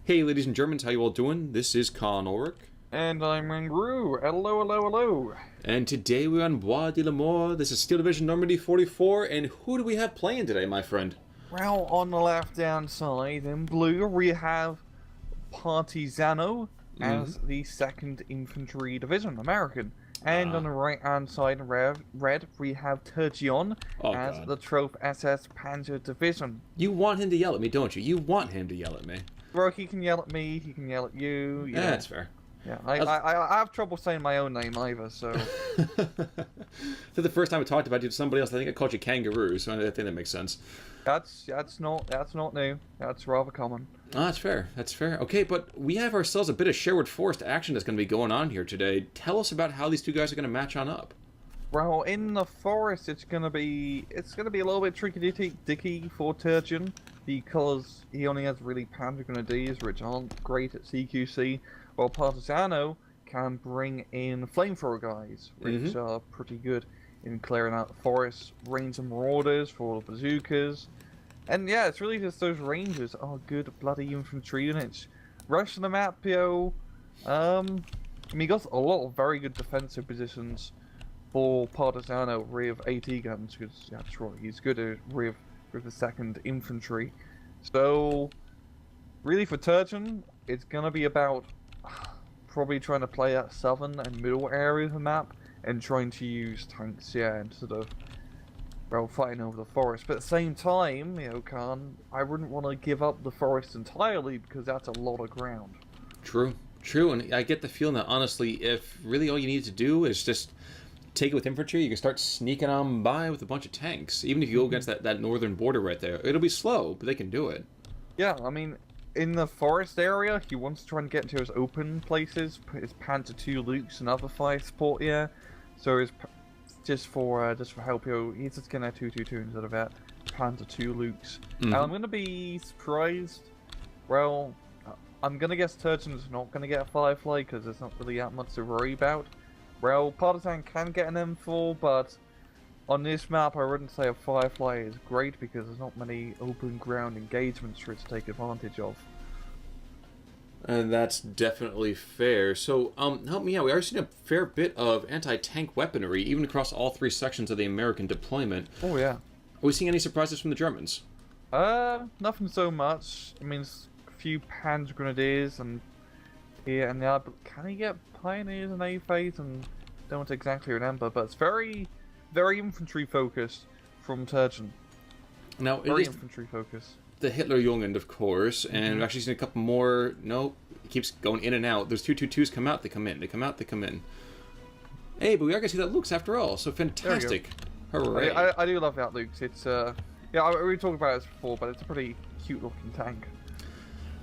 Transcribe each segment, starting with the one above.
Hey, ladies and Germans, how you all doing? This is Con Ulrich. And I'm Angru. Hello, hello, hello. And today we're on Bois de la Mort. This is Steel Division N44, and who do we have playing today, my friend? Well, on the left-hand side, in blue, we have Partisiano as the 2nd Infantry Division, American. And on the right-hand side, in red, we have Turgon as the Trope SS Panzer Division. You want him to yell at me, don't you? You want him to yell at me. Bro, he can yell at me, he can yell at you. Yeah, that's fair. Yeah, I have trouble saying my own name either, so... So the first time I talked about you to somebody else, I think I called you Kangaroo, so I think that makes sense. That's not new. That's rather common. Oh, that's fair. That's fair. Okay, but we have ourselves a bit of Sherwood Forest action that's going to be going on here today. Tell us about how these two guys are going to match on up. Well, in the forest, it's gonna be a little bit tricky for Turgon because he only has really Panzer Grenadiers, which aren't great at CQC. While Partisiano can bring in flamethrower guys, which are pretty good in clearing out the forest, range and marauders for the bazookas. And yeah, it's really just those rangers are good bloody infantry units. Rest of the map, yo. I mean, he got a lot of very good defensive positions for Partisiano with AT guns, because yeah, that's right, he's good with the 2nd Infantry. So, really for Turgon, it's gonna be about probably trying to play that southern and middle area of the map and trying to use tanks, yeah, instead of, well, fighting over the forest. But at the same time, you know, Khan, I wouldn't want to give up the forest entirely because that's a lot of ground. True, and I get the feeling that honestly, if really all you need to do is just take it with infantry, you can start sneaking on by with a bunch of tanks. Even if you go against that northern border right there, it'll be slow, but they can do it. Yeah, I mean, in the forest area, he wants to try and get into his open places, put his Panther 2 Lukes and other fire support here. So his just for help, he's just gonna 222 instead of that Panther 2 Lukes. And I'm gonna be surprised. Well, I'm gonna guess Turgon's not gonna get a Firefly because there's not really that much to worry about. Well, Partisan can get an M4, but on this map I wouldn't say a Firefly is great because there's not many open ground engagements for it to take advantage of. And that's definitely fair. So, help me out. We are seeing a fair bit of anti-tank weaponry, even across all 3 sections of the American deployment. Oh yeah. Are we seeing any surprises from the Germans? Nothing so much. I mean, a few Panzer Grenadiers and here and there, but can he get Pioneers and A-Phase? And don't exactly remember, but it's very, very infantry focused from Turgon. Now, very infantry focused. The Hitler Jugend, of course, and we've actually seen a couple more. No, it keeps going in and out. Those 222s come out, they come in. They come out, they come in. Hey, but we are gonna see that Luke's after all. So fantastic! Hooray! I do love that Luke's. It's yeah, we talked about it before, but it's a pretty cute looking tank.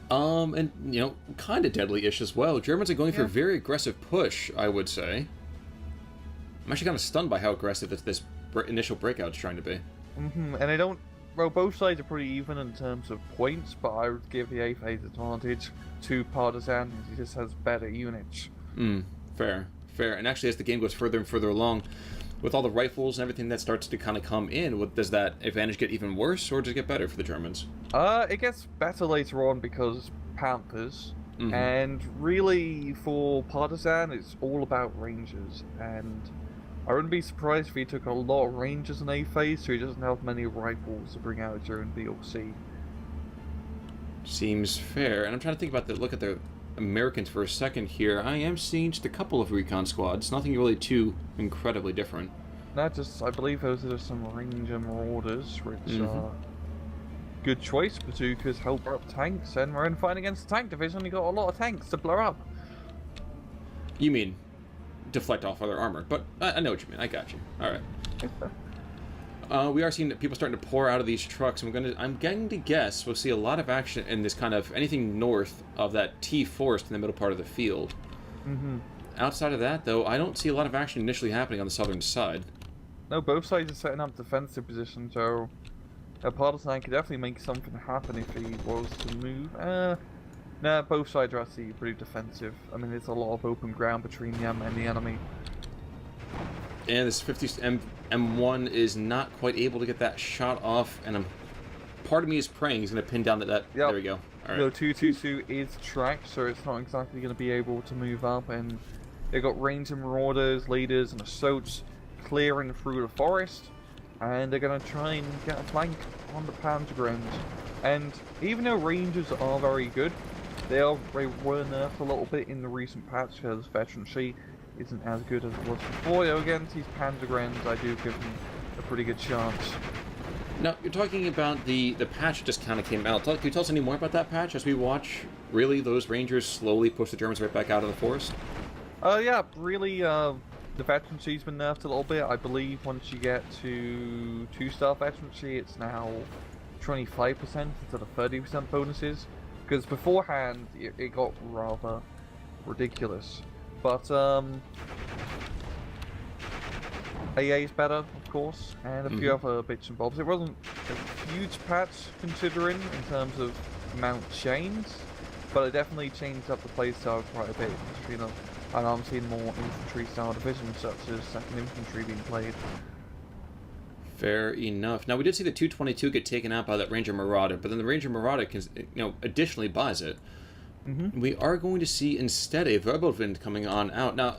And you know, kind of deadly-ish as well. Germans are going for a very aggressive push, I would say. I'm actually kind of stunned by how aggressive this initial breakout's trying to be. And they don't. Well, both sides are pretty even in terms of points, but I would give the A-Phase advantage to Partisan. He just has better units. Fair. And actually, as the game goes further and further along, with all the rifles and everything that starts to kind of come in, does that advantage get even worse, or does it get better for the Germans? It gets better later on because Panthers, and really for Partisan, it's all about Rangers, and I wouldn't be surprised if he took a lot of Rangers in A-Phase, so he doesn't have many rifles to bring out during VOC. Seems fair. And I'm trying to think about look at the Americans for a second here. I am seeing just a couple of recon squads. Nothing really too incredibly different. I believe those are some Ranger Marauders, which are good choice. Bazookas help up tanks, and we're in fight against the tank division. You got a lot of tanks to blow up. You mean deflect off other armor, but I know what you mean. I got you. All right. We are seeing that people starting to pour out of these trucks. I'm going to guess we'll see a lot of action in this kind of anything north of that T forest in the middle part of the field. Outside of that, though, I don't see a lot of action initially happening on the southern side. No, both sides are setting up defensive positions, so a Partisan could definitely make something happen if he was to move. Nah, both sides are actually pretty defensive. I mean, there's a lot of open ground between them and the enemy. And this 50 M1 is not quite able to get that shot off, and part of me is praying he's going to pin down that. There we go. All You know, right. 222 is tracked, so it's not exactly going to be able to move up, and they got Ranger Marauders, Leaders, and Assaults clearing through the forest, and they're going to try and get a flank on the Panzerground. And even though Rangers are very good, they were nerfed a little bit in the recent patch because Veterancy isn't as good as it was before. Though against these Panzergrounds, I do give them a pretty good chance. Now, you're talking about the patch just kind of came out. Can you tell us any more about that patch as we watch, really, those Rangers slowly push the Germans right back out of the forest? Yeah, really, the Veterancy's been nerfed a little bit. I believe once you get to 2-star Veterancy, it's now 25% instead of 30% bonuses. Because beforehand, it got rather ridiculous. But, AA is better, of course, and a few other bits and bobs. It wasn't a huge patch considering in terms of amount changed, but it definitely changed up the playstyle quite a bit. You know, and I'm seeing more infantry style divisions such as 2nd Infantry being played. Fair enough. Now, we did see the 222 get taken out by that Ranger Marauder, but then the Ranger Marauder additionally buys it. We are going to see instead a Wirbelwind coming on out. Now,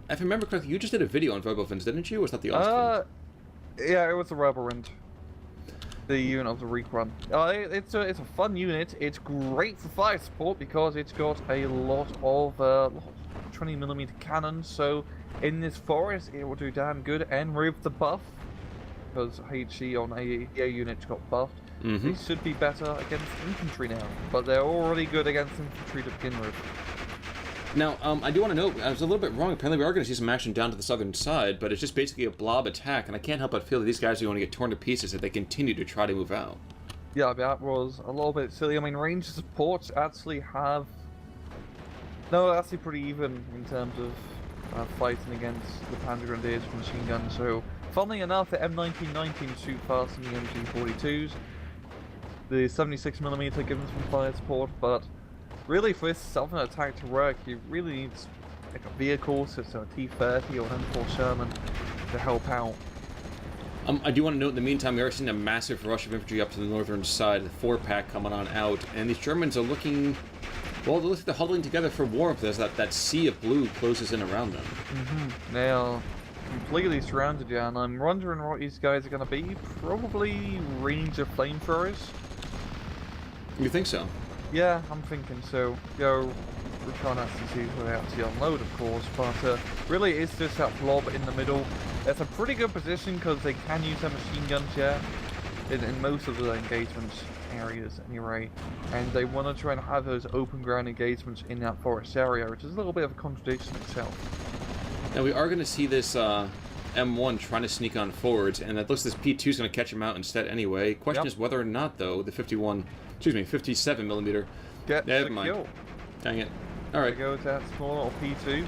if I remember correctly, you just did a video on Wirbelwinds, didn't you? Or was that the Ostwind? Yeah, it was the Wirbelwind. The unit of the Recon. It's a fun unit. It's great for fire support because it's got a lot of 20mm cannons. So in this forest, it will do damn good. And with the buff, because HE on AA units got buffed, they should be better against infantry now. But they're already good against infantry to begin with. Now, I do want to note, I was a little bit wrong. Apparently, we are going to see some action down to the southern side, but it's just basically a blob attack, and I can't help but feel that these guys are going to get torn to pieces if they continue to try to move out. Yeah, that was a little bit silly. I mean, range supports actually have... No, actually pretty even in terms of fighting against the Panzer Grenadiers machine guns. So, funnily enough, the M1919 shoot faster than the MG42s. The 76mm gives them some fire support, but really, for this southern attack to work, you really need like a vehicle, so a T-30 or N4 Sherman to help out. I do want to note, in the meantime, we are seeing a massive rush of infantry up to the northern side, the 4-pack coming on out, and these Germans are looking... Well, they look like they're huddling together for warmth as that sea of blue closes in around them. They are completely surrounded, yeah, and I'm wondering what these guys are going to be. Probably Ranger flamethrowers. You think so? Yeah, I'm thinking so. Yo, we can't actually see who they actually unload, of course, but really it's just that blob in the middle. It's a pretty good position because they can use their machine guns, yeah, in most of the engagements areas anyway, and they want to try and have those open ground engagements in that forest area, which is a little bit of a contradiction itself. Now, we are going to see this M1 trying to sneak on forwards, and it looks this P2 is going to catch him out instead anyway. Question is whether or not, though, the 57mm Get never the mind. kill. Dang it. Alright. There goes that small little P2.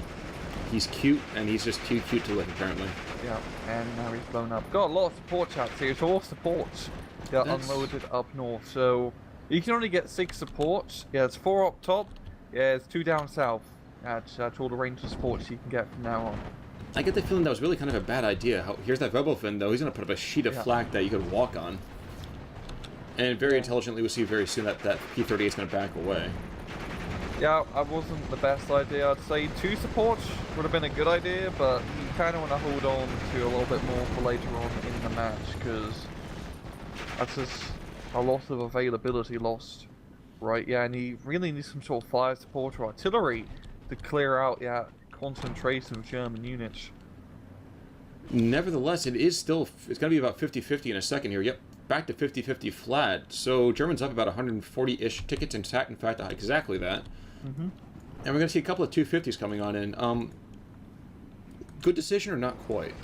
He's cute, and he's just too cute to live, apparently. Yeah, and now he's blown up. Got a lot of support chats here. It's all supports. Yeah, unloaded up north. So you can only get 6 supports. Yeah, it's 4 up top. Yeah, it's 2 down south. That's all the range of supports you can get from now on. I get the feeling that was really kind of a bad idea. Here's that Wirbelwind, though. He's going to put up a sheet of flak that you could walk on. And very intelligently, we'll see very soon that P-38 is going to back away. Yeah, that wasn't the best idea. I'd say 2 supports would have been a good idea, but you kind of want to hold on to a little bit more for later on in the match, because that's just a lot of availability lost, right? Yeah, and you really need some sort of fire support or artillery to clear out, concentration of German units. Nevertheless, it's going to be about 50-50 in a second here. Yep, back to 50-50 flat. So Germans up about 140-ish tickets intact. In fact, exactly that. And we're going to see a couple of 250s coming on in. Good decision or not quite?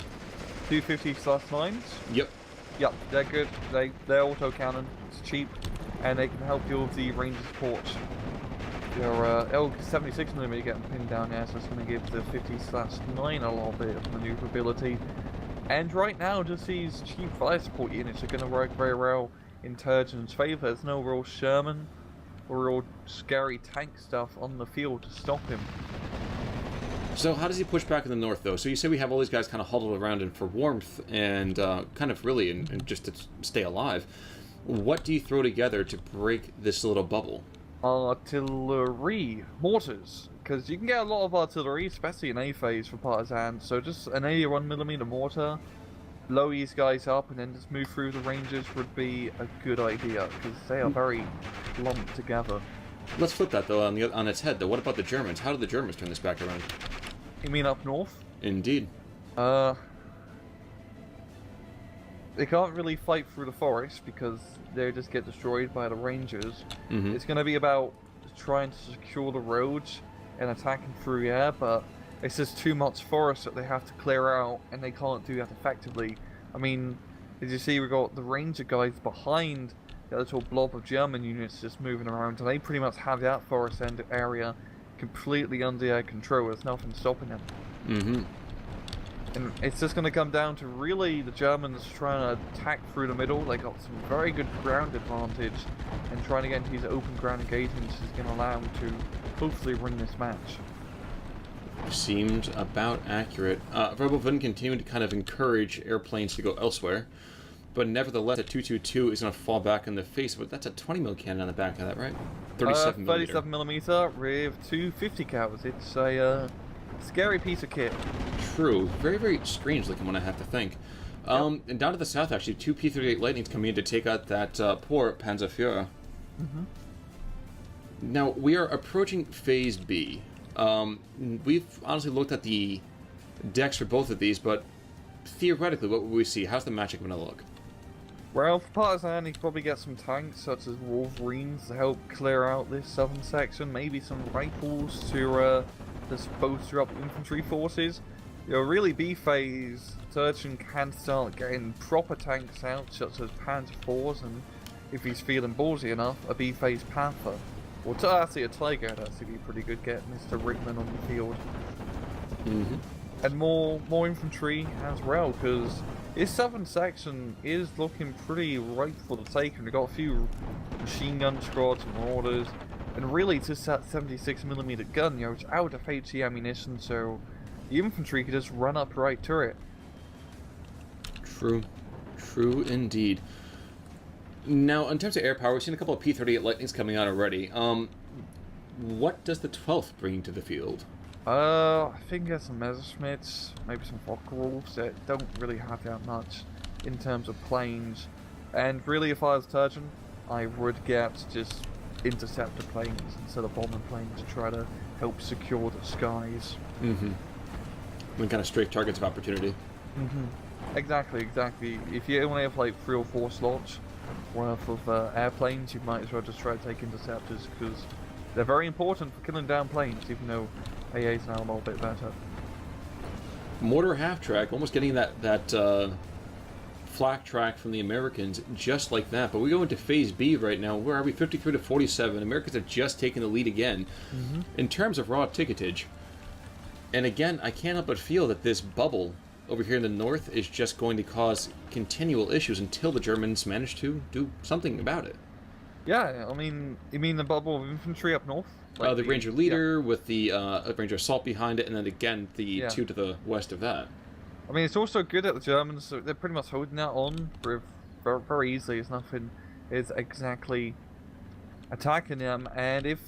250/9s? Yep. Yep, they're good. They're auto-cannon. It's cheap. And they can help you with the range support. Your L76mm getting pinned down there, so it's going to give the 50/9 a little bit of maneuverability. And right now, just these cheap fire support units are going to work very well in Turgon's favour. There's no real Sherman or real scary tank stuff on the field to stop him. So how does he push back in the north, though? So you say we have all these guys kind of huddled around him for warmth and kind of really and just to stay alive. What do you throw together to break this little bubble? artillery mortars, because you can get a lot of artillery, especially in A phase for Partisan. So just an 81mm mortar, blow these guys up, and then just move through the ranges would be a good idea, because they are very lumped together. Let's flip that though on its head though. What about the Germans? How did the Germans turn this back around? You mean up north? Indeed. They can't really fight through the forest because they just get destroyed by the rangers. It's going to be about trying to secure the roads and attacking through the air, but it's just too much forest that they have to clear out, and they can't do that effectively. I mean, as you see, we've got the ranger guys behind the little blob of German units just moving around, and they pretty much have that forest end area completely under their control. There's nothing stopping them. And it's just going to come down to really the Germans trying to attack through the middle. They got some very good ground advantage, and trying to get into these open ground engagements is going to allow them to hopefully win this match. Seems about accurate. Verboven continuing to kind of encourage airplanes to go elsewhere, but nevertheless, a 222 is going to fall back in the face. But that's a 20mm cannon on the back of that, right? 37mm. 37mm with 250 cals. It's a scary piece of kit. True. Very, very strange looking one, I have to think. And down to the south, actually, two P-38 Lightnings coming in to take out that poor Panzerführer. Now, we are approaching Phase B. We've honestly looked at the decks for both of these, but theoretically, what would we see? How's the matchup going to look? Well, for Partisan, you could probably get some tanks, such as Wolverines, to help clear out this southern section. Maybe some rifles to bolster up infantry forces. Really B-phase, Turgon can start getting proper tanks out, such as Panzer IVs, and if he's feeling ballsy enough, a B-phase Panther. Or actually a Tiger would actually be pretty good getting Mr. Rickman on the field. And more infantry as well, because this southern section is looking pretty ripe for the taking. We've got a few machine gun squads and marauders, and really just that 76mm gun, it's out of HE ammunition, so the infantry could just run up right to it. True indeed. Now, in terms of air power, we've seen a couple of P-38 Lightnings coming out already. What does the 12th bring to the field? I think there's some Messerschmitts, maybe some Focke-Wulfs that don't really have that much in terms of planes. And really, if I was Turgon, I would get just interceptor planes instead of bomber planes to try to help secure the skies. And kind of straight targets of opportunity. Exactly. If you only have like 3 or 4 slots worth of airplanes, you might as well just try to take interceptors, because they're very important for killing down planes, even though AA is now a little bit better. Mortar half-track, almost getting that flak track from the Americans just like that. But we go into Phase B right now. Where are we? 53 to 47. Americans have just taken the lead again in terms of raw ticketage. And again, I can't help but feel that this bubble over here in the north is just going to cause continual issues until the Germans manage to do something about it. Yeah, I mean, you mean the bubble of infantry up north? Like the Ranger leader with the Ranger assault behind it, and then again the two to the west of that. I mean, it's also good that the Germans, they're pretty much holding that on very, very easily. It's nothing is exactly attacking them, and if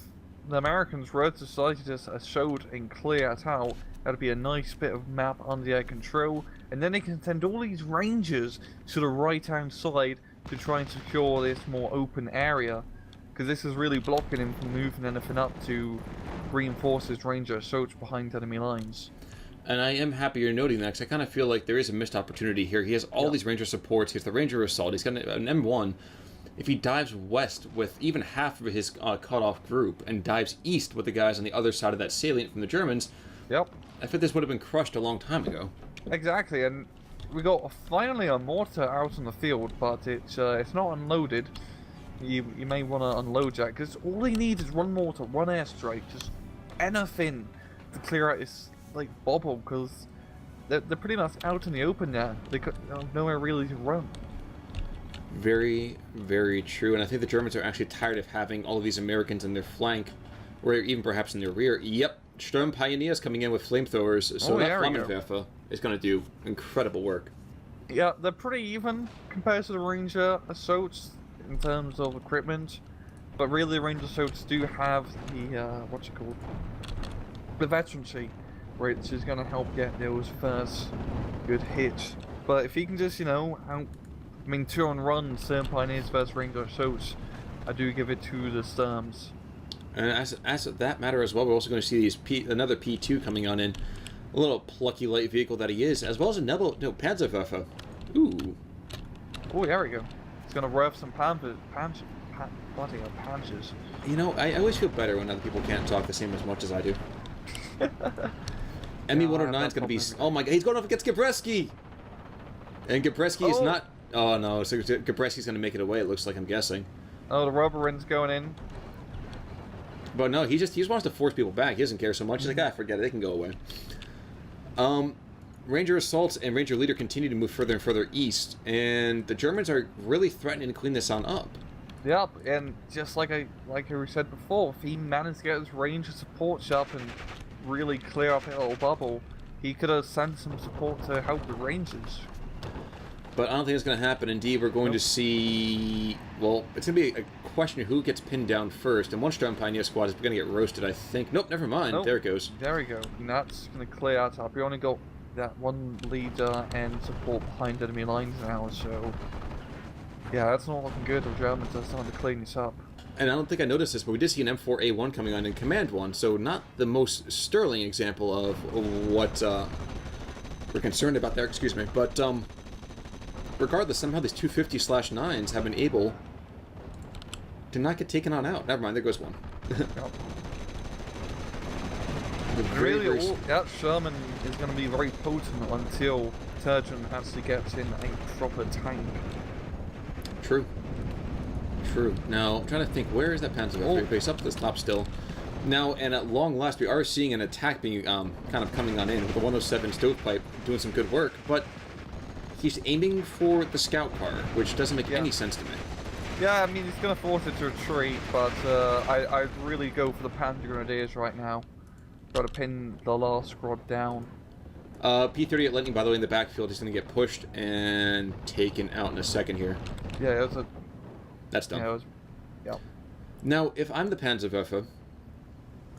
the Americans were to decide to just show and clear it out, that'd be a nice bit of map under their control, and then they can send all these rangers to the right-hand side to try and secure this more open area, because this is really blocking him from moving anything up to reinforce his ranger assaults behind enemy lines. And I am happy you're noting that, because I kind of feel like there is a missed opportunity here. He has all these ranger supports, he has the ranger assault, he's got an M1. If he dives west with even half of his cut-off group and dives east with the guys on the other side of that salient from the Germans, I think this would have been crushed a long time ago. Exactly, and we got finally a mortar out on the field, but it's not unloaded. You may want to unload that, because all they need is one mortar, one airstrike, just anything to clear out this bubble, because they're pretty much out in the open now. They have nowhere really to run. Very, very true, and I think the Germans are actually tired of having all of these Americans in their flank, or even perhaps in their rear. Yep, Sturm Pioneers coming in with flamethrowers, so that Flammenwerfer is going to do incredible work. Yeah, they're pretty even compared to the Ranger assaults in terms of equipment. But really, the Ranger Soldiers do have the, what's it called? The veterancy, which is going to help get those first good hits. But if he can just, you know, two on run, Stern Pioneers versus Ranger Soldiers, I do give it to the Sturms. And as that matter as well, we're also going to see another P2 coming on in. A little plucky light vehicle that he is, as well as a Panzerwaffe. Ooh. Oh, there we go. He's going to rev some panzers. You know, I always feel better when other people can't talk the same as much as I do. ME-109 is going to be... Oh my god, he's going up against Gabreski! And Gabreski is not... Oh no, so Gabreski's going to make it away, it looks like, I'm guessing. Oh, the rubber wind's going in. But no, he just wants to force people back. He doesn't care so much. He's like, forget it, they can go away. Ranger Assaults and Ranger Leader continue to move further and further east, and the Germans are really threatening to clean this on up. Yep, and just like I said before, if he managed to get his Ranger supports up and really clear up a little bubble, he could have sent some support to help the Rangers. But I don't think it's going to happen. Indeed, we're going to see... Well, it's going to be a question of who gets pinned down first. And one Strong Pioneer squad is going to get roasted, I think. Nope, never mind. Nope. There it goes. There we go. And that's going to clear out up. We only got that one leader and support behind enemy lines now, so... Yeah, that's not looking good. The Germans are starting to clean this up. And I don't think I noticed this, but we did see an M4A1 coming on in Command 1, so not the most sterling example of what we're concerned about there, excuse me. But, regardless, somehow these 250/9s have been able to not get taken on out. Never mind, there goes one. Yep. Really, that Sherman is going to be very potent until Turgon actually gets in a proper tank. True. True. Now, I'm trying to think, where is that Panzerwaffe base? Up to the top still. Now, and at long last, we are seeing an attack being kind of coming on in with the 107 Stovepipe doing some good work, but he's aiming for the scout car, which doesn't make any sense to me. Yeah, I mean, he's going to force it to retreat, but I'd really go for the Panzer Grenadiers right now. Got to pin the last squad down. P-38 Lightning, by the way, in the backfield, is going to get pushed and taken out in a second here. Yeah, it was That's done. Yeah, yeah. Now, if I'm the Panzerwaffe,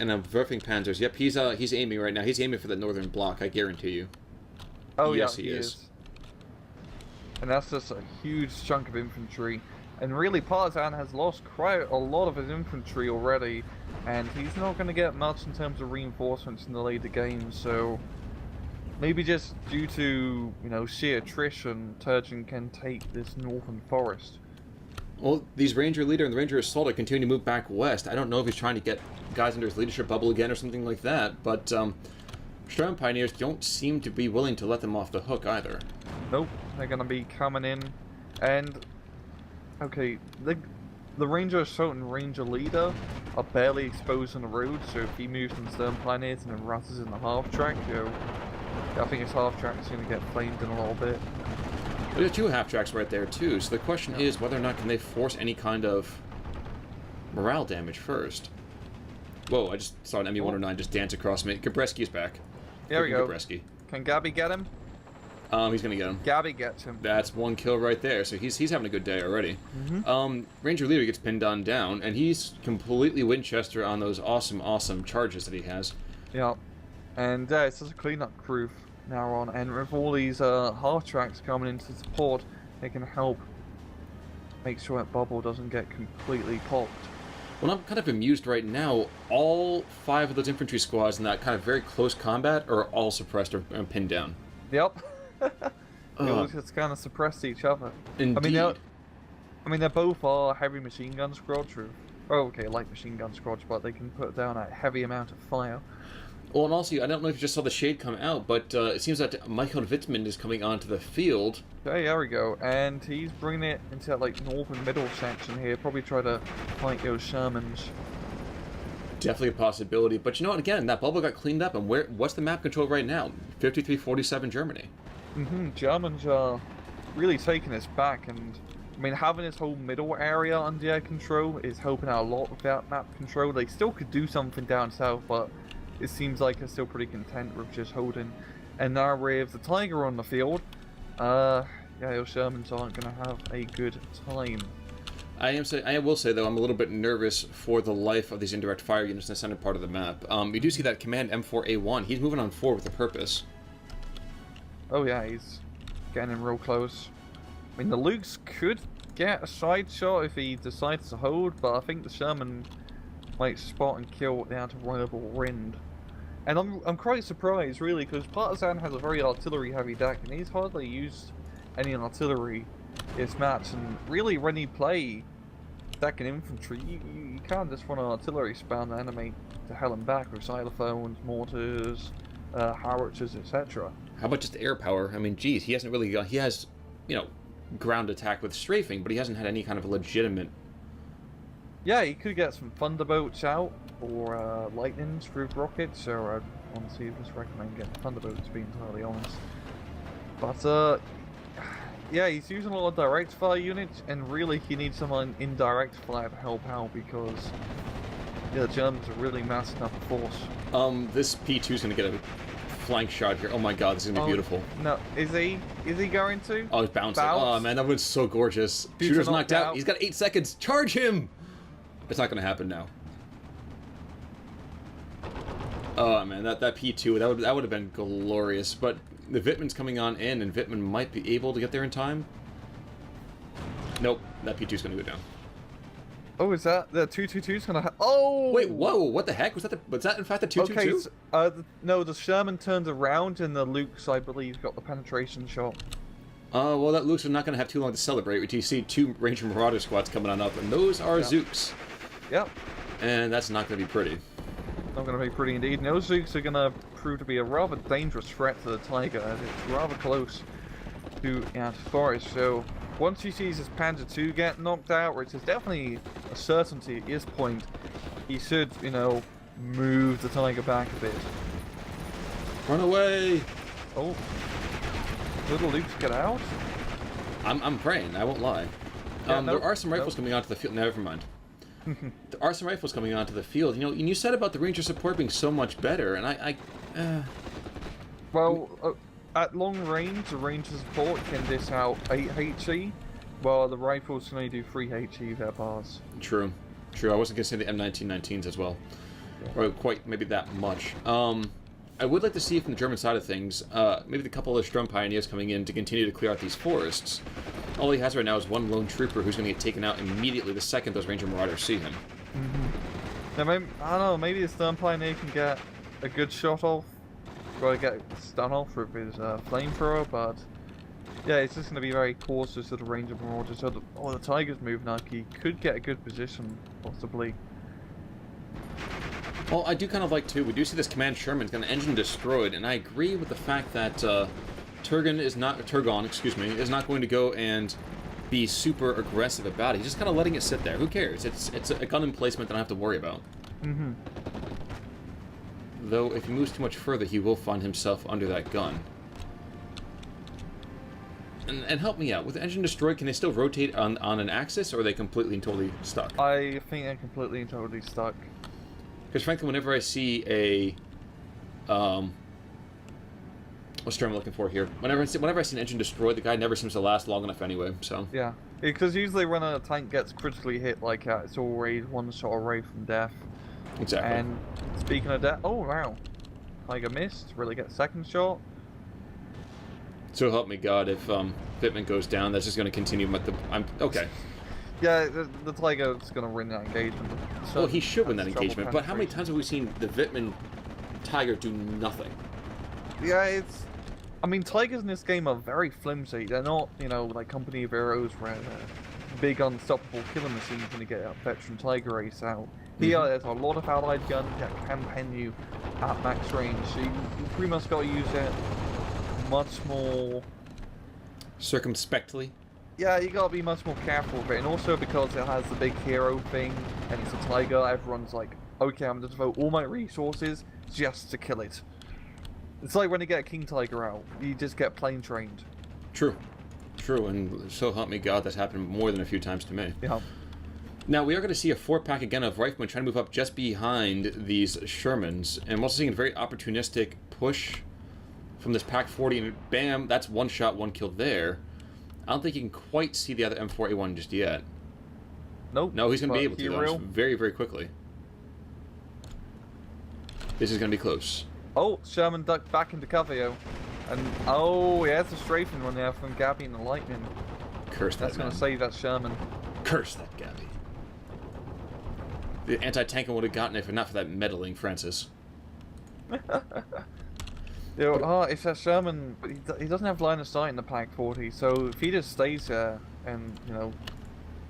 and I'm Werfing Panzers, yep, he's aiming right now. He's aiming for the northern block, I guarantee you. Oh, yes, yeah, he is. And that's just a huge chunk of infantry. And really, Partisan has lost quite a lot of his infantry already, and he's not going to get much in terms of reinforcements in the later games, so maybe just due to, you know, sheer attrition, Turgon can take this northern forest. Well, these Ranger Leader and the Ranger Assault are continuing to move back west. I don't know if he's trying to get guys under his leadership bubble again or something like that, but Strong Pioneers don't seem to be willing to let them off the hook either. Nope, they're going to be coming in, and okay, the Ranger Assault and Ranger Leader are barely exposed on the road, so if he moves from Stern Pioneers and then rushes in the half-track, you know, I think his half-track is going to get flamed in a little bit. There are two half-tracks right there, too, so the question is whether or not can they force any kind of morale damage first. Whoa, I just saw an ME-109 just dance across me. Gabreski's back. There we go. Gabreski. Can Gabby get him? He's gonna get him. Gabby gets him. That's one kill right there, so he's having a good day already. Ranger Leader gets pinned on down, and he's completely Winchester on those awesome charges that he has. Yeah, and it's just a cleanup crew now on, and with all these half-tracks coming into support, they can help make sure that bubble doesn't get completely popped. Well, I'm kind of amused right now. All 5 of those infantry squads in that kind of very close combat are all suppressed or pinned down. Yep. They all just kind of suppressed each other. Indeed. I mean, they both are heavy machine gun squads. Oh, okay, light machine gun squads, but they can put down a heavy amount of fire. Well, and also, I don't know if you just saw the shade come out, but it seems that Michael Wittmann is coming onto the field. Okay, there we go. And he's bringing it into that, like, northern middle section here. Probably try to fight those Shermans. Definitely a possibility. But you know what? Again, that bubble got cleaned up. And what's the map control right now? 53-47 Germany. Germans are really taking this back. And, I mean, having this whole middle area under their control is helping out a lot with that map control. They still could do something down south, but it seems like they're still pretty content with just holding. And now with the Tiger on the field, yeah, those Shermans aren't going to have a good time. I will say though, I'm a little bit nervous for the life of these indirect fire units in the center part of the map. You do see that command M4A1. He's moving on forward with a purpose. Oh yeah, he's getting in real close. I mean, the Lukes could get a side shot if he decides to hold, but I think the Sherman might spot and kill the out-of-rival wind. And I'm quite surprised, really, because Partisiano has a very artillery-heavy deck, and he's hardly used any artillery this match. And really, when you play deck and infantry, you can't just run an artillery span the enemy to hell and back with xylophones, mortars, howitzers, etc. How about just air power? I mean, geez, he hasn't really got... He has, you know, ground attack with strafing, but he hasn't had any kind of legitimate... Yeah, he could get some thunderbolts out, or lightnings through rockets, so I honestly just recommend getting thunderbolts, to be entirely honest. But, yeah, he's using a lot of direct fire units, and really he needs someone indirect fire to help out, because yeah, the Germans are really massing up a force. This P2 is going to get a flank shot here. Oh my god, this is going to be beautiful. No, is he going to? Oh, he's bouncing. Oh man, that was so gorgeous. Shooter's knocked out. He's got 8 seconds. Charge him! It's not going to happen now. Oh man, that P2, that would have been glorious. But the Wittmann's coming on in, and Wittmann might be able to get there in time. Nope, that P2's going to go down. Oh, is that the 222's going to? Oh! Wait, whoa! What the heck was that? Was that in fact the 222? Okay, so, no, the Sherman turned around, and the Lukes, I believe, got the penetration shot. Well, that Lukes are not going to have too long to celebrate. You see 2 Ranger Marauder squads coming on up, and those are Zooks. Yep. And that's not going to be pretty. Not going to be pretty indeed. No, Zooks are going to prove to be a rather dangerous threat to the Tiger, as it's rather close to Forest. So once he sees his Panzer II get knocked out, which is definitely a certainty at this point, he should, you know, move the Tiger back a bit. Run away! Oh. Little Lukes get out? I'm praying, I won't lie. Yeah, there are some rifles coming onto the field. Never mind. There are some rifles coming onto the field. You know, and you said about the Ranger support being so much better, and Well, at long range, the Ranger support can dish out 8 HE, while the rifles can only do 3 HE their bars. True. I wasn't going to say the M1919s as well. Yeah. Or quite maybe that much. I would like to see from the German side of things, maybe the couple of Strum Pioneers coming in to continue to clear out these forests. All he has right now is 1 lone trooper who's going to get taken out immediately the second those Ranger Marauders see him. Now, maybe, I don't know, maybe the Strum Pioneer can get a good shot off, or get stun off with his flamethrower, but yeah, it's just going to be very cautious of the Ranger Marauders. So the Tiger's moving up, he could get a good position, possibly. Well, I do kind of like, too, we do see this Command Sherman's got an engine destroyed, and I agree with the fact that Turgon is not going to go and be super aggressive about it. He's just kind of letting it sit there. Who cares? It's a gun emplacement that I don't have to worry about. Though, if he moves too much further, he will find himself under that gun. And help me out. With the engine destroyed, can they still rotate on an axis, or are they completely and totally stuck? I think they're completely and totally stuck. Because frankly, whenever I see a, what's the term I'm looking for here? Whenever I see an engine destroyed, the guy never seems to last long enough anyway. So yeah, because usually when a tank gets critically hit like that, it's always 1 shot away from death. Exactly. And speaking of death, oh wow, Tiger missed. Really get a second shot. So help me God, if Wittmann goes down, that's just going to continue. Okay. Yeah, the Tiger is going to win that engagement. So well, he should win that engagement, but how many times have we seen the Wittmann Tiger do nothing? Yeah, I mean, Tigers in this game are very flimsy. They're not, you know, like Company of Heroes where they're big unstoppable killer machines when you get a veteran Tiger race out. Here, there's a lot of allied guns that can pen you at max range, so you pretty much got to use it much more circumspectly. Yeah, you gotta be much more careful with it, and also because it has the big hero thing, and it's a Tiger, everyone's like, okay, I'm gonna devote all my resources just to kill it. It's like when you get a King Tiger out, you just get plane trained. True, and so help me God, that's happened more than a few times to me. Yeah. Now, we are going to see a 4-pack again of Riflemen trying to move up just behind these Shermans, and we're also seeing a very opportunistic push from this Pack 40, and bam, that's 1 shot, 1 kill there. I don't think you can quite see the other M4A1 just yet. Nope. No, he's going to be able to, Hero. though, very, very quickly. This is going to be close. Oh, Sherman ducked back into cover, yo. And, oh, he has a strafing one there from Gabby and the Lightning. Curse that That's going to save that Sherman. Curse that Gabby. The anti-tanker would have gotten it if not for that meddling Francis. Yo, oh, it's that Sherman, but he doesn't have line of sight in the Pack 40, so if he just stays there and, you know,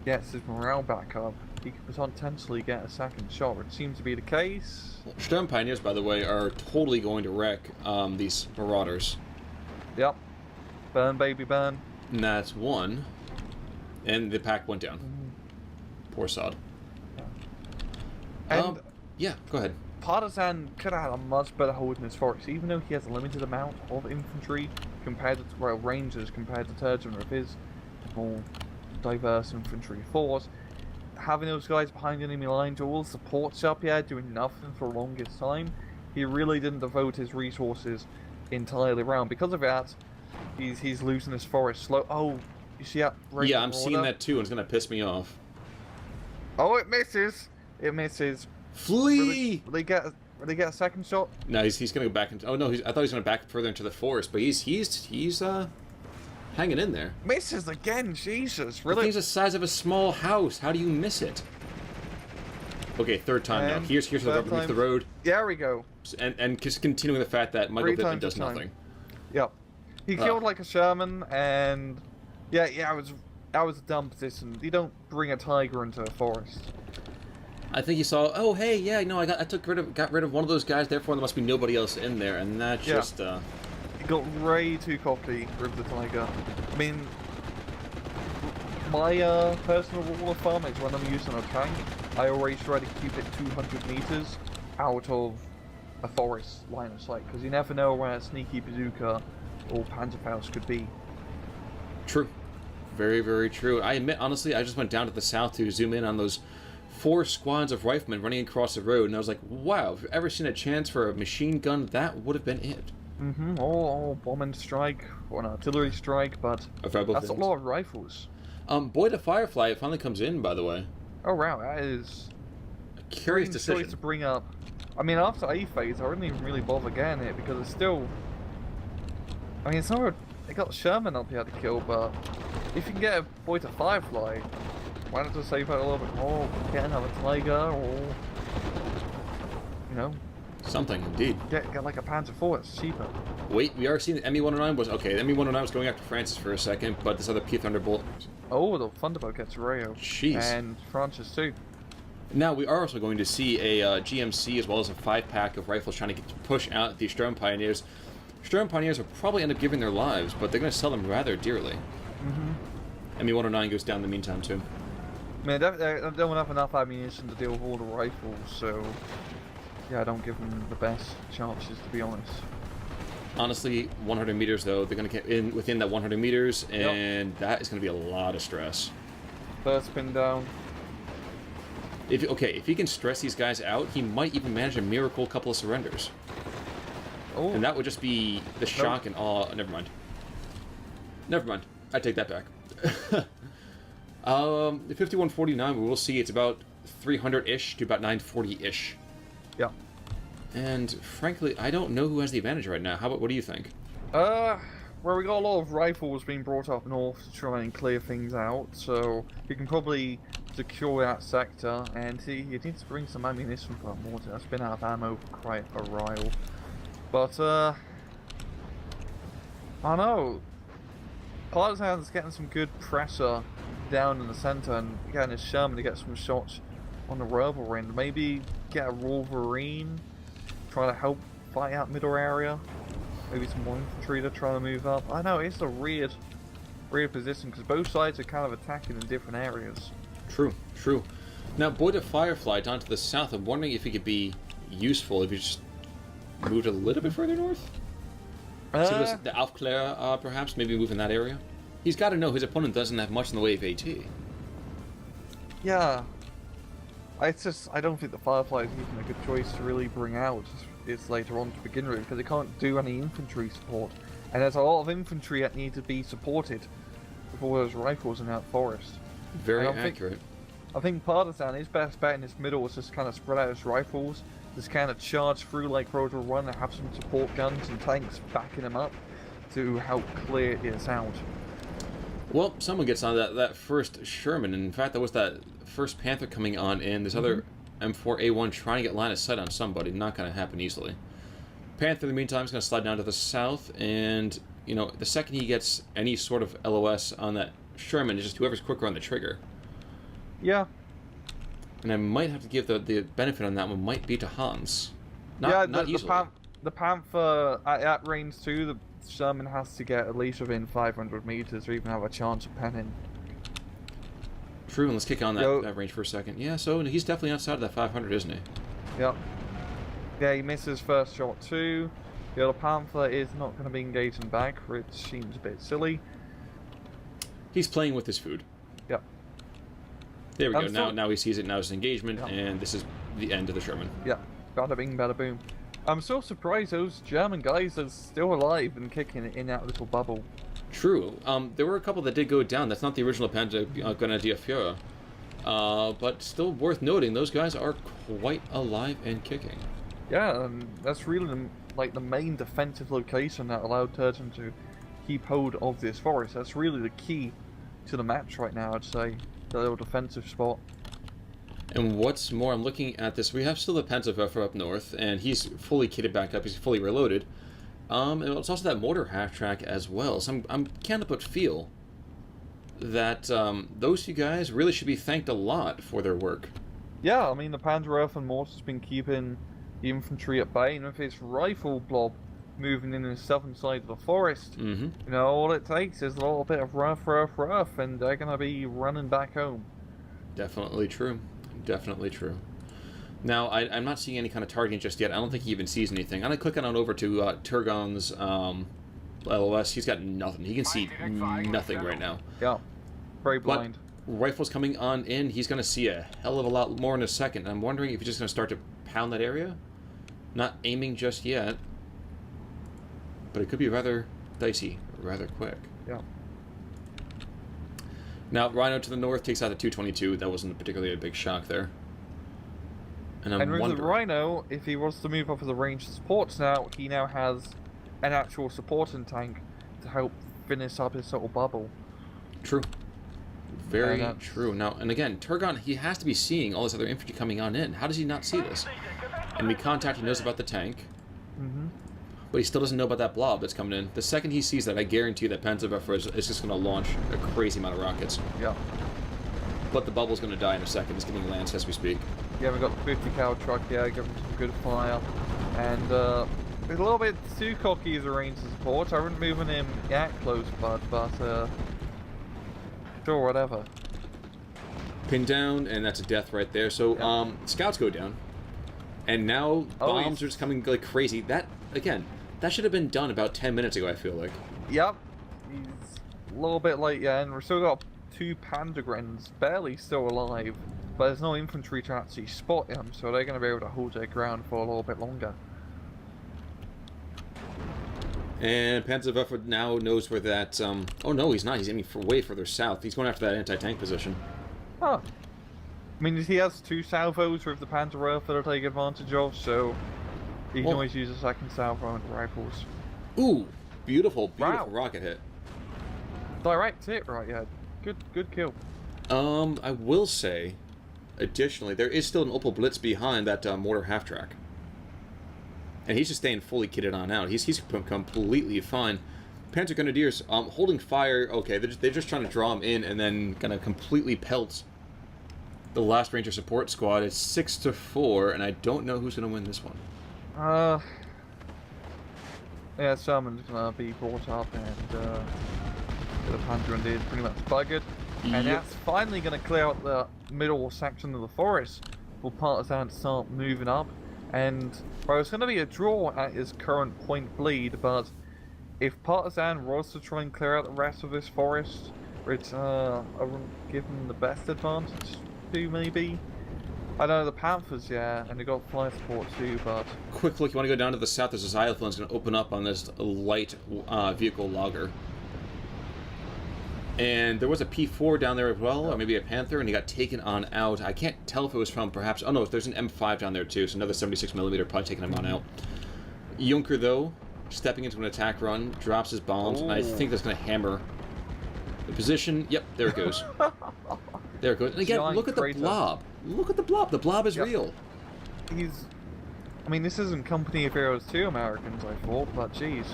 gets his morale back up, he could potentially get a second shot, which seems to be the case. Sturm Pioneers, by the way, are totally going to wreck these Marauders. Yep. Burn, baby, burn. And that's one. And the pack went down. Poor sod. And yeah, go ahead. Partisan could have had a much better hold in his forest, even though he has a limited amount of infantry compared to, well, Rangers compared to Turgon with his more diverse infantry force. Having those guys behind enemy lines, all the supports up here doing nothing for the longest time, he really didn't devote his resources entirely around. Because of that, he's losing his forest slow. Oh, you see that? Yeah, I'm seeing that too, and it's gonna piss me off. Oh, it misses. It misses. Flee! Will they get a second shot? No, he's gonna go back into. Oh no, I thought he was gonna back further into the forest, but he's hanging in there. Misses again, Jesus! The Really? thing's the size of a small house. How do you miss it? Okay, third time now. And Here's the third underneath the time. road, There we go. and just continuing the fact that Michael 3 Pittman times does this time. nothing. Yep. He killed like a Sherman, and yeah, that was a dumb position. You don't bring a tiger into a forest. I think he saw. Oh hey, yeah, no, I got rid of one of those guys. Therefore, there must be nobody else in there, and that Yeah. just. He got way too cocky with the tiger. I mean, my personal rule of thumb is when I'm using a tank, I always try to keep it 200 meters out of a forest line of sight, because you never know where a sneaky bazooka or Panzerfaust could be. True. Very, very true. I admit, honestly, I just went down to the south to zoom in on those 4 squads of riflemen running across the road, and I was like, wow, if you've ever seen a chance for a machine gun, that would have been it. Mm-hmm. Or bombing strike, or an artillery strike, but that's a lot of rifles. Boy to Firefly, it finally comes in, by the way. Oh wow, that is A curious choice decision. to bring up. I mean, after A phase, I didn't even really bother getting it because it's still. I mean, it's not. They got Sherman up here to kill, but if you can get a Boy to Firefly, why not just save out a little bit more? Get another Tiger, or you know, Something, indeed. get like a Panzer IV. It's cheaper. Wait, we are seeing the ME-109 was... Okay, the ME-109 was going after Francis for a second, but this other P Thunderbolt... Oh, the Thunderbolt gets Rayo. Jeez. And Francis too. Now, we are also going to see a GMC as well as a 5-pack of rifles trying to push out the Sturm Pioneers. Sturm Pioneers will probably end up giving their lives, but they're going to sell them rather dearly. Mm-hmm. ME-109 goes down in the meantime, too. I mean, I don't have enough ammunition to deal with all the rifles, so yeah, I don't give them the best chances, to be honest. Honestly, 100 meters, though, they're going to get in within that 100 meters, and that is going to be a lot of stress. First pin down. If he can stress these guys out, he might even manage a miracle couple of surrenders. Oh, And that would just be the shock and awe. Never mind. Never mind. I take that back. The 5149, we will see it's about 300-ish to about 940-ish. yeah. And frankly, I don't know who has the advantage right now. What do you think? Well, we got a lot of rifles being brought up north to try and clear things out, so you can probably secure that sector, and he needs to bring some ammunition for that mortar. That's been out of ammo for quite a while. But, I don't know. Partisan's getting some good pressure down in the center, and getting his Sherman to get some shots on the rebel end. Maybe get a Wolverine, try to help fight out middle area. Maybe some more infantry to try to move up. I know, it's a weird position, because both sides are kind of attacking in different areas. True, true. Now, Boy to Firefly down to the south, I'm wondering if he could be useful if he just moved a little bit further north? So the Aufklär, perhaps, maybe move in that area? He's got to know his opponent doesn't have much in the way of AT. Yeah. I don't think the Firefly is even a good choice to really bring out this later on to begin with, because it can't do any infantry support. And there's a lot of infantry that need to be supported with all those rifles in that forest. Very accurate. I I think Partisan, his best bet in this middle was just kind of spread out his rifles, just kind of charge through like Road to One and have some support guns and tanks backing him up to help clear this out. Well, someone gets on that first Sherman, and in fact, that was that first Panther coming on in. This other M4A1 trying to get line of sight on somebody. Not going to happen easily. Panther, in the meantime, is going to slide down to the south, and, you know, the second he gets any sort of LOS on that Sherman, it's just whoever's quicker on the trigger. Yeah. And I might have to give the benefit on that one might be to Hans. Not easily. The Panther, at that range too, the Sherman has to get at least within 500 meters or even have a chance of penning. True, and let's kick on that range for a second. Yeah, so he's definitely outside of that 500, isn't he? Yep. Yeah, he misses first shot too. The other Panther is not going to be engaging back, which seems a bit silly. He's playing with his food. Yep. There we go. Now he sees it. Now it's an engagement, and this is the end of the Sherman. Yeah. Bada bing, bada boom. I'm so surprised those German guys are still alive and kicking in that little bubble. True. There were a couple that did go down. That's not the original Grenadier Führer. But still worth noting, those guys are quite alive and kicking. Yeah, and that's really the main defensive location that allowed Turgon to keep hold of this forest. That's really the key to the match right now, I'd say. The little defensive spot. And what's more, I'm looking at this. We have still the Panzerwerfer up north, and he's fully kitted back up. He's fully reloaded. And it's also that mortar half-track as well. So I can't help but feel that those two guys really should be thanked a lot for their work. Yeah, I mean, the Panzerwerfer mortar's been keeping the infantry at bay, and with its rifle blob moving in the southern side of the forest, you know, all it takes is a little bit of rough, and they're going to be running back home. Definitely true. Definitely true. Now, I'm not seeing any kind of targeting just yet. I don't think he even sees anything. I'm going to click on over to Turgon's LOS. He's got nothing. He can see nothing right now. Yeah, very blind. But rifles coming on in. He's going to see a hell of a lot more in a second. I'm wondering if he's just going to start to pound that area. Not aiming just yet. But it could be rather dicey, rather quick. Yeah. Now, Rhino to the north takes out the 222. That wasn't particularly a big shock there. And with the Rhino, if he wants to move up to the ranged supports now, he now has an actual supporting tank to help finish up his little bubble. True. Very true. Now, and again, Turgon, he has to be seeing all this other infantry coming on in. How does he not see this? Enemy contact, he knows about the tank. But he still doesn't know about that blob that's coming in. The second he sees that, I guarantee you that Panzerwerfer is just going to launch a crazy amount of rockets. Yeah. But the bubble's going to die in a second. It's getting lanced as we speak. Yeah, we've got the 50 cal truck here, giving some good fire. And a little bit too cocky as a range support. I wouldn't move him that close, but sure, whatever. Pinned down, and that's a death right there. So, scouts go down. And now bombs are just coming like crazy. That, again, that should have been done about 10 minutes ago, I feel like. Yep. He's a little bit late, yeah, and we've still got two Pandergrens barely still alive. But there's no infantry to actually spot him, so they're going to be able to hold their ground for a little bit longer. And Panzerwerfer now knows where that, oh no, he's not. He's aiming for way further south. He's going after that anti-tank position. Huh. I mean, he has two salvos with the Panzerwerfer to take advantage of, so he can always use a second salvo and rifles. Ooh, beautiful rocket hit. Direct hit, right? Yeah, good kill. I will say, additionally, there is still an Opel Blitz behind that mortar half-track. And he's just staying fully kitted on out. He's completely fine. Panzer Grenadiers holding fire. Okay, they're just trying to draw him in and then gonna completely pelt the last Ranger support squad. It's 6-4, and I don't know who's gonna win this one. Yeah, someone's gonna be brought up, and the Panzer Grenadiers pretty much buggered. And that's finally going to clear out the middle section of the forest for Partisan to start moving up. And well, it's going to be a draw at his current point bleed, but if Partisan was to try and clear out the rest of this forest, which I wouldn't give him the best advantage to, maybe. I know the Panthers, yeah, and they got fly support too, but... Quick look, you want to go down to the south, there's a xylophone that's going to open up on this light vehicle logger. And there was a P4 down there as well, or maybe a Panther, and he got taken on out. I can't tell if it was from perhaps... Oh, no, there's an M5 down there, too, so another 76mm probably taking him on out. Junker, though, stepping into an attack run, drops his bombs, and I think that's going to hammer the position. Yep, there it goes. There it goes. And again, look at the blob. Look at the blob. The blob is real. He's... I mean, this isn't Company of Heroes 2 Americans, I thought, but jeez.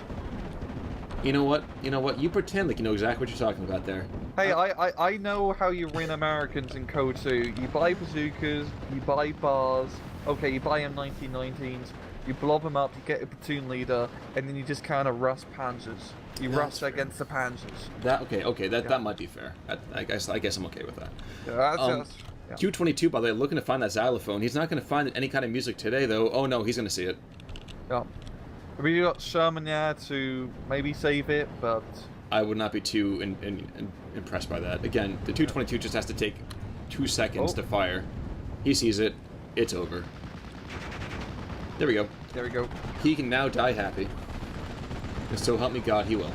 You know what? You know what? You pretend like you know exactly what you're talking about there. Hey, I know how you win Americans in Code 2. You buy bazookas, you buy bars, okay, you buy M1919s, you blob them up, you get a platoon leader, and then you just kind of rust panzers. You rust against the panzers. That might be fair. I guess I'm okay with that. Yeah, that's Q22, by the way, looking to find that xylophone. He's not going to find any kind of music today, though. Oh no, he's going to see it. Yeah. We got Sherman there to maybe save it, but... I would not be too impressed by that. Again, the 222 just has to take 2 seconds to fire. He sees it. It's over. There we go. There we go. He can now die happy. And so help me God, he will.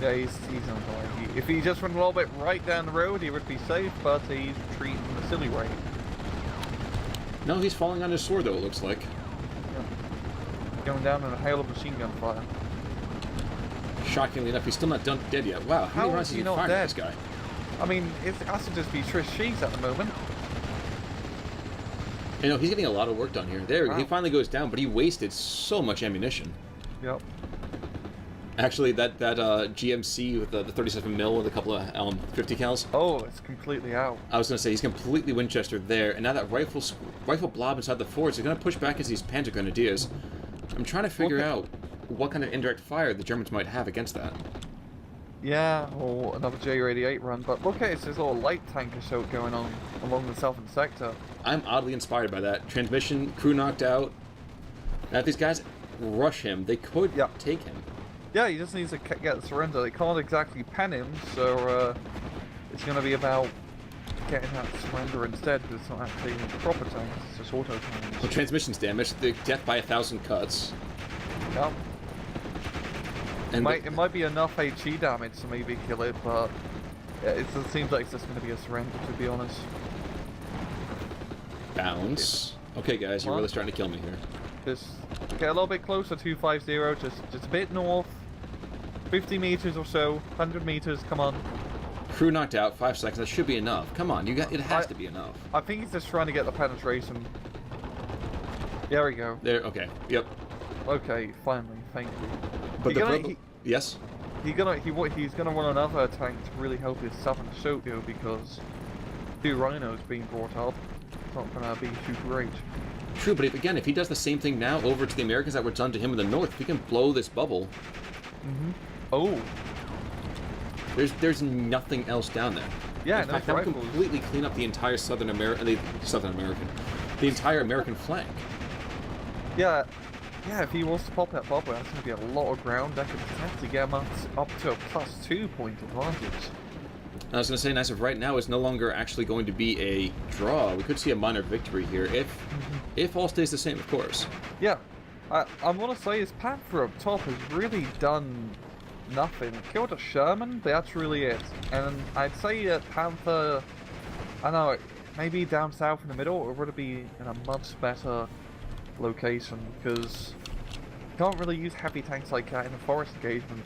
Yeah, he's not dying. If he just went a little bit right down the road, he would be safe, but he's treating the silly way. No, he's falling on his sword, though, it looks like. Going down in a hail of machine gun fire. Shockingly enough, he's still not dead yet. Wow, how many rounds has he fired at this guy? I mean, it has to just be Trish Sheets at the moment. You know, he's getting a lot of work done here. There, he finally goes down, but he wasted so much ammunition. Yep. Actually, that GMC with the 37mm with a couple of 50 cals. Oh, it's completely out. I was going to say, he's completely Winchester there, and now that rifle blob inside the forts is going to push back into these Panzer Grenadiers. I'm trying to figure out what kind of indirect fire the Germans might have against that. Yeah, or another J-88 run, but look at this little light tanker show going on along the southern sector. I'm oddly inspired by that. Transmission, crew knocked out. Now if these guys rush him, they could take him. Yeah, he just needs to get the surrender. They can't exactly pen him, so it's going to be about getting that surrender instead, because it's not actually proper tanks, it's just auto tanks. Well, transmission's damaged, the death by 1,000 cuts. Yep. And it might be enough HE damage to maybe kill it, but yeah, it seems like it's just going to be a surrender, to be honest. Bounce. Okay, guys, you're really starting to kill me here. Just get a little bit closer, 250, just a bit north. 50 meters or so, 100 meters, come on. Crew knocked out, 5 seconds, that should be enough. Come on, it has to be enough. I think he's just trying to get the penetration. There we go. There, okay, yep. Okay, finally, thank you. But yes? He's gonna run another tank to really help his southern Shotio, because 2 rhinos being brought up. It's not gonna be super great. True, but if he does the same thing now over to the Americans that were done to him in the north, if he can blow this bubble. Oh. There's nothing else down there. Yeah, in fact, that would completely clean up the entire the entire American flank. Yeah, if he wants to pop that bubble, that's going to be a lot of ground. That could potentially get him up to a +2 point advantage. I was going to say, as of right now, it's no longer actually going to be a draw. We could see a minor victory here, if all stays the same, of course. Yeah, I want to say his Panther up top has really done nothing. Killed a Sherman, that's really it. And I'd say that Panther, I don't know, maybe down south in the middle, it would be in a much better location, because you can't really use heavy tanks like that in a forest engagement.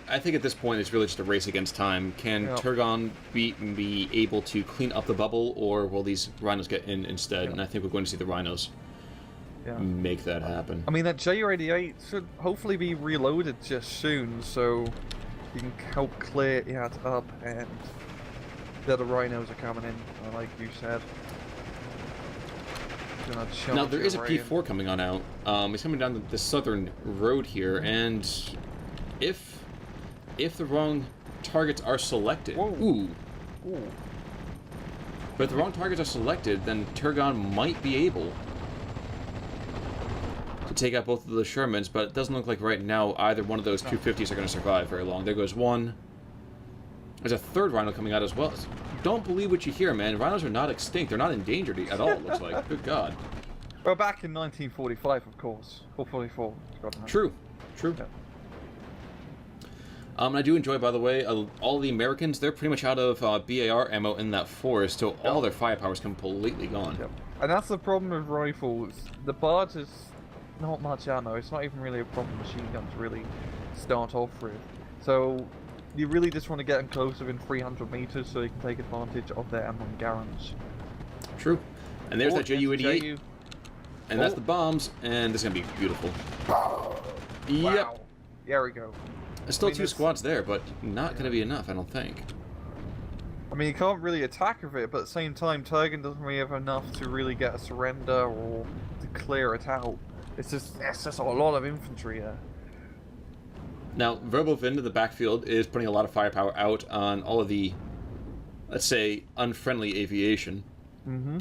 I think at this point it's really just a race against time. Can Turgon be able to clean up the bubble, or will these rhinos get in instead? And I think we're going to see the rhinos make that happen. I mean, that J-88 should hopefully be reloaded just soon, so you can help clear it up, and the other rhinos are coming in, like you said. Now, there is a P4 coming on out. He's coming down the southern road here, and if the wrong targets are selected... Ooh. But if the wrong targets are selected, then Turgon might be able to take out both of the Shermans, but it doesn't look like right now either one of those 250s are going to survive very long. There goes one. There's a third rhino coming out as well. Don't believe what you hear, man. Rhinos are not extinct. They're not endangered at all, it looks like. Good God. Well, back in 1945, of course. Or 44. True. Yeah. I do enjoy, by the way, all the Americans, they're pretty much out of BAR ammo in that forest, so all their firepower is completely gone. Yep. And that's the problem with rifles. The Bard is not much ammo. It's not even really a problem machine gun to really start off with. So you really just want to get them close within 300 meters so you can take advantage of their ammo and Garans. True. And there's that JU-88. JU. And that's the bombs, and this is going to be beautiful. Wow. Yep. There we go. There's still two squads there, but not going to be enough, I don't think. I mean, you can't really attack with it, but at the same time, Turgon doesn't really have enough to really get a surrender or to clear it out. It's just a lot of infantry there. Now, Verbovin in the backfield is putting a lot of firepower out on all of the, let's say, unfriendly aviation. Mm-hmm.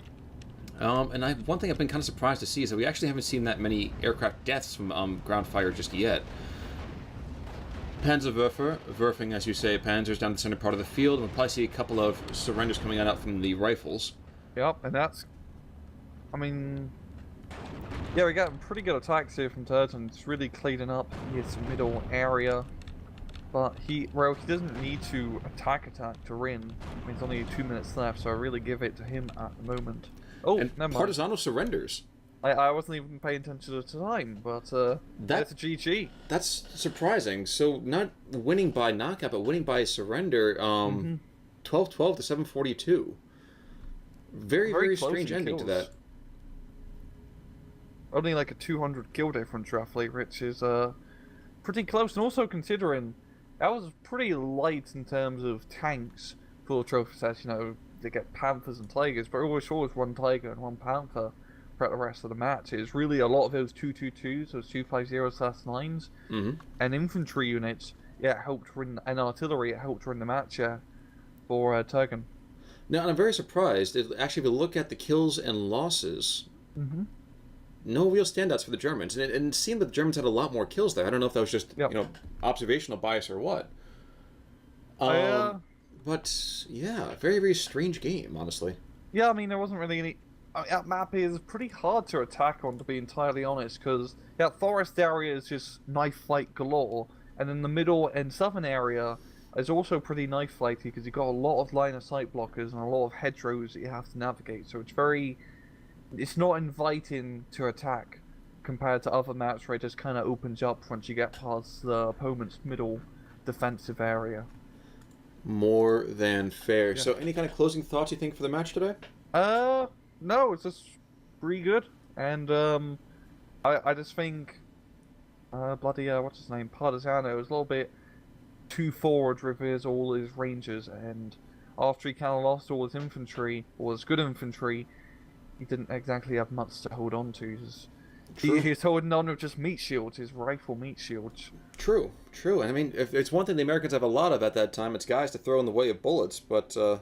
And one thing I've been kind of surprised to see is that we actually haven't seen that many aircraft deaths from ground fire just yet. Panzerwerfer, Werfing, as you say, Panzers down the center part of the field, and we'll probably see a couple of surrenders coming out from the rifles. Yep, and that's... I mean... Yeah, we got pretty good attacks here from Turgon. It's really cleaning up his middle area. But he doesn't need to attack to win. I mean, there's only 2 minutes left, so I really give it to him at the moment. Oh, and never mind. Partisiano surrenders. I wasn't even paying attention to the time, but that's a GG. That's surprising. So not winning by knockout, but winning by surrender. 12-12 to 742. Very strange ending to that. Only like a 200 kill difference roughly, which is pretty close. And also considering that was pretty light in terms of tanks for the trophy sets. You know, they get Panthers and Tigers, but always one Tiger and one Panther throughout the rest of the match. It's really a lot of those 222s, those 250/9s, and infantry units. Yeah, it helped win, and artillery. It helped win the match for Turgon. Now, I'm very surprised. Actually, if you look at the kills and losses, no real standouts for the Germans, and it seemed that the Germans had a lot more kills there. I don't know if that was just observational bias or what. But yeah, very strange game, honestly. Yeah, I mean there wasn't really any. That map is pretty hard to attack on, to be entirely honest, because that forest area is just knife fight galore, and in the middle and southern area is also pretty knife fighty because you've got a lot of line of sight blockers and a lot of hedgerows that you have to navigate. So it's not inviting to attack compared to other maps where it just kind of opens up once you get past the opponent's middle defensive area. More than fair. Yeah. So any kind of closing thoughts you think for the match today? No, it's just pretty good. And I just think what's his name? Partisiano was a little bit too forward with all his rangers, and after he kind of lost all his infantry, or his good infantry, he didn't exactly have much to hold on to. He's holding on with just meat shields, his rifle meat shields. True. And I mean, if it's one thing the Americans have a lot of at that time, it's guys to throw in the way of bullets, but you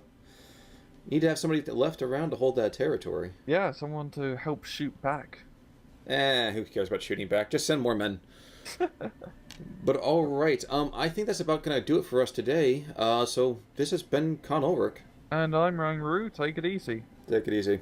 need to have somebody left around to hold that territory. Yeah, someone to help shoot back. Who cares about shooting back? Just send more men. But all right, I think that's about going to do it for us today. So this has been Con Ulrich. And I'm Rangru. Take it easy. Take it easy.